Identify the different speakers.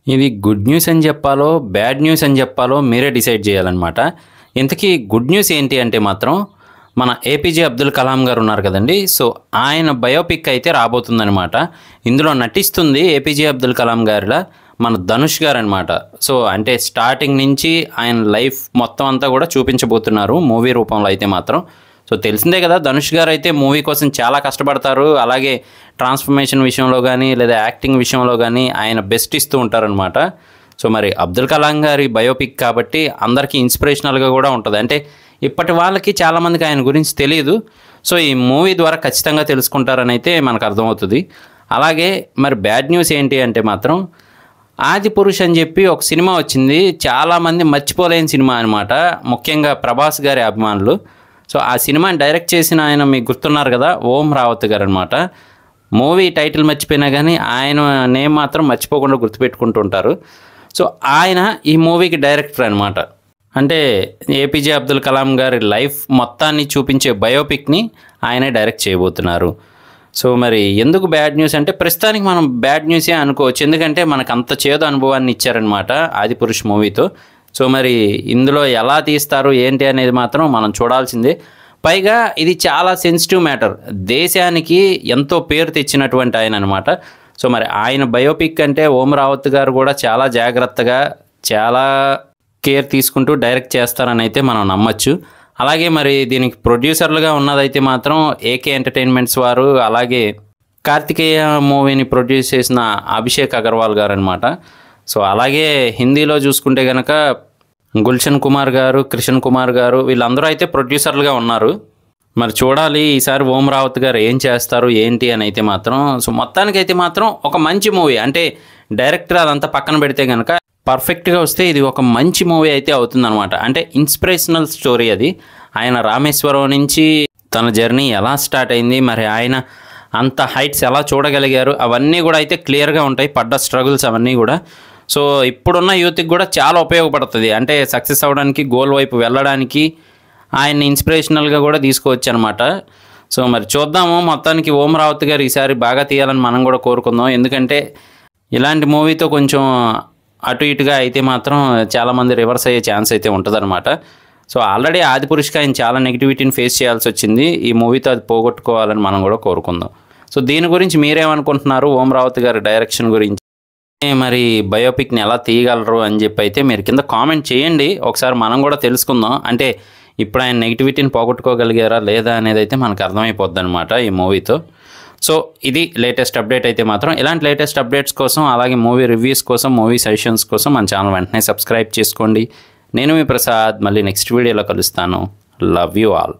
Speaker 1: ఇది good news అని చెప్పాలో, బ్యాడ్ న్యూస్ అని చెప్పాలో మీరే డిసైడ్ చేయాలన్నమాట. ఇంతకీ గుడ్ న్యూస్ ఏంటి అంటే మాత్రం మన ఏపీజే అబ్దుల్ కలాం గారు ఉన్నారు కదండి. సో ఆయన బయోపిక్ అయితే రాబోతుందనమాట. ఇందులో నటిస్తుంది ఏపీజే అబ్దుల్ కలాం గారిలా మన ధనుష్ గారు అనమాట. సో అంటే స్టార్టింగ్ నుంచి ఆయన లైఫ్ మొత్తం అంతా కూడా చూపించబోతున్నారు మూవీ రూపంలో అయితే మాత్రం. సో తెలిసిందే కదా, ధనుష్ గారు అయితే మూవీ కోసం చాలా కష్టపడతారు. అలాగే ట్రాన్స్ఫర్మేషన్ విషయంలో కానీ లేదా యాక్టింగ్ విషయంలో కానీ ఆయన బెస్ట్ ఇస్తూ ఉంటారనమాట. సో మరి అబ్దుల్ కలాం గారి బయోపిక్ కాబట్టి అందరికీ ఇన్స్పిరేషనల్గా కూడా ఉంటుంది. అంటే ఇప్పటి వాళ్ళకి చాలామందికి ఆయన గురించి తెలియదు. సో ఈ మూవీ ద్వారా ఖచ్చితంగా తెలుసుకుంటారని అయితే మనకు అర్థమవుతుంది. అలాగే మరి బ్యాడ్ న్యూస్ ఏంటి అంటే మాత్రం ఆదిపురుష్ అని చెప్పి ఒక సినిమా వచ్చింది. చాలామంది మర్చిపోలేని సినిమా అనమాట, ముఖ్యంగా ప్రభాస్ గారి అభిమానులు. సో ఆ సినిమాని డైరెక్ట్ చేసిన ఆయన మీకు గుర్తున్నారు కదా, ఓం రావత్ గారు అనమాట. మూవీ టైటిల్ మర్చిపోయినా కానీ ఆయన నేమ్ మాత్రం మర్చిపోకుండా గుర్తుపెట్టుకుంటూ ఉంటారు. సో ఆయన ఈ మూవీకి డైరెక్టర్ అనమాట. అంటే ఏపీజే అబ్దుల్ కలాం గారి లైఫ్ మొత్తాన్ని చూపించే బయోపిక్ని ఆయనే డైరెక్ట్ చేయబోతున్నారు. సో మరి ఎందుకు బ్యాడ్ న్యూస్ అంటే ప్రస్తుతానికి మనం బ్యాడ్ న్యూసే అనుకోవచ్చు, ఎందుకంటే మనకు అంత చేదు అనుభవాన్ని ఇచ్చారనమాట ఆదిపురుష్ మూవీతో. సో మరి ఇందులో ఎలా తీస్తారు ఏంటి అనేది మాత్రం మనం చూడాల్సిందే. పైగా ఇది చాలా సెన్సిటివ్ మ్యాటర్, దేశానికి ఎంతో పేరు తెచ్చినటువంటి ఆయన అనమాట. సో మరి ఆయన బయోపిక్ అంటే ఓం రావత్ గారు కూడా చాలా జాగ్రత్తగా చాలా కేర్ తీసుకుంటూ డైరెక్ట్ చేస్తారని అయితే మనం నమ్మచ్చు. అలాగే మరి దీనికి ప్రొడ్యూసర్లుగా ఉన్నదైతే మాత్రం ఏకే ఎంటర్టైన్మెంట్స్ వారు, అలాగే కార్తికేయ మూవీని ప్రొడ్యూస్ చేసిన అభిషేక్ అగర్వాల్ గారు అనమాట. సో అలాగే హిందీలో చూసుకుంటే కనుక గుల్షన్ కుమార్ గారు, కృష్ణ్ కుమార్ గారు, వీళ్ళందరూ అయితే ప్రొడ్యూసర్లుగా ఉన్నారు. మరి చూడాలి ఈసారి ఓం రావత్ గారు ఏం చేస్తారు ఏంటి అని అయితే మాత్రం. సో మొత్తానికైతే మాత్రం ఒక మంచి మూవీ, అంటే డైరెక్టర్ అదంతా పక్కన పెడితే కనుక పర్ఫెక్ట్గా వస్తే ఇది ఒక మంచి మూవీ అయితే అవుతుందన్నమాట. అంటే ఇన్స్పిరేషనల్ స్టోరీ అది. ఆయన రామేశ్వరం నుంచి తన జర్నీ ఎలా స్టార్ట్ అయింది, మరి ఆయన అంత హైట్స్ ఎలా చూడగలిగారు, అవన్నీ కూడా అయితే క్లియర్గా ఉంటాయి, పడ్డ స్ట్రగుల్స్ అవన్నీ కూడా. సో ఇప్పుడున్న యూత్కి కూడా చాలా ఉపయోగపడుతుంది. అంటే సక్సెస్ అవ్వడానికి, గోల్ వైపు వెళ్ళడానికి ఆయన్ని ఇన్స్పిరేషనల్గా కూడా తీసుకోవచ్చు అనమాట. సో మరి చూద్దాము, మొత్తానికి ఓం రావత్ గారు ఈసారి బాగా తీయాలని మనం కూడా కోరుకుందాం. ఎందుకంటే ఇలాంటి మూవీతో కొంచెం అటు ఇటుగా అయితే మాత్రం చాలామంది రివర్స్ అయ్యే ఛాన్స్ అయితే ఉంటుందన్నమాట. సో ఆల్రెడీ ఆదిపురుష్కి ఆయన చాలా నెగిటివిటీని ఫేస్ చేయాల్సి వచ్చింది. ఈ మూవీతో అది పోగొట్టుకోవాలని మనం కూడా కోరుకుందాం. సో దీని గురించి మీరేమనుకుంటున్నారు, ఓం రావత్ గారి డైరెక్షన్ గురించి, మరి బయోపిక్ని ఎలా తీయగలరు అని చెప్పి అయితే మీరు కింద కామెంట్ చేయండి. ఒకసారి మనం కూడా తెలుసుకుందాం. అంటే ఇప్పుడు ఆయన నెగిటివిటీని పోగొట్టుకోగలిగారా లేదా అనేది అయితే మనకు అర్థమైపోద్ది అనమాట ఈ మూవీతో. సో ఇది లేటెస్ట్ అప్డేట్ అయితే మాత్రం. ఇలాంటి లేటెస్ట్ అప్డేట్స్ కోసం, అలాగే మూవీ రివ్యూస్ కోసం, మూవీ సజెషన్స్ కోసం మన ఛానల్ వెంటనే సబ్స్క్రైబ్ చేసుకోండి. నేను మీ ప్రసాద్, మళ్ళీ నెక్స్ట్ వీడియోలో కలుస్తాను. Love you all.